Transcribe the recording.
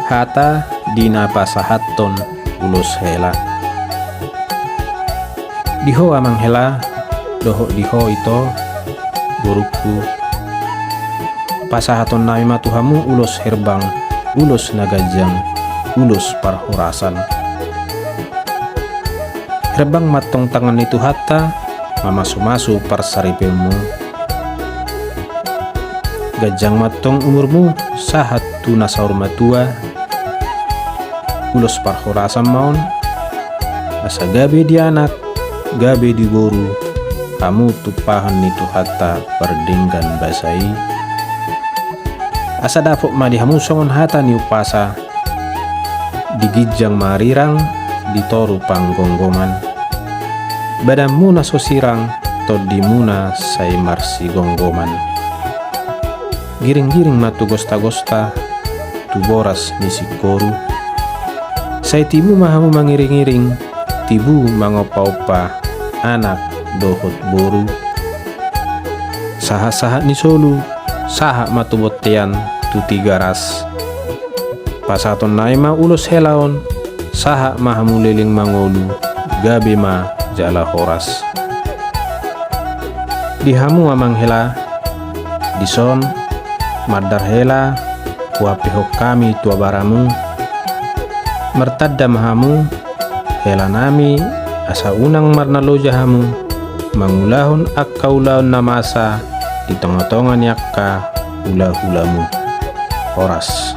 hata dina pasahaton ulos hela. Diho amang hela doho diho ito buruku pasahaton nami matuhamu ulos herbang ulos nagajang ulos parhorasan. Herbang matong tangan itu hatta mamasu-masu parsaripemu. Gajang matong umurmu sahat tuna saur matua ulos parhorasan maun asa gabe di anak gabe di boru kamu tupahan itu hatta perdinggan basai asa dapok madi hamu songon hata ni upasa digijang marirang ditoru panggonggoman badamuna sosirang todimuna sai marsi gonggoman giring-giring matu gosta-gosta tu boras nisi koru sai tibu mahamu mangiring-iring tibu mangopa-opa anak dohot boru saha-saha ni solu saha matu botean tu tiga ras pasaton naima ulos helaon saha mahamu leling mangolu gabe ma jala horas dihamu amang hela dison madar hela kuapihok kami tua baramu mertadda mahamu hela nami asa unang marnaloja hamu mangulahon akkaulaon namasa di tengah-tengah yakka hula-hulamu horas.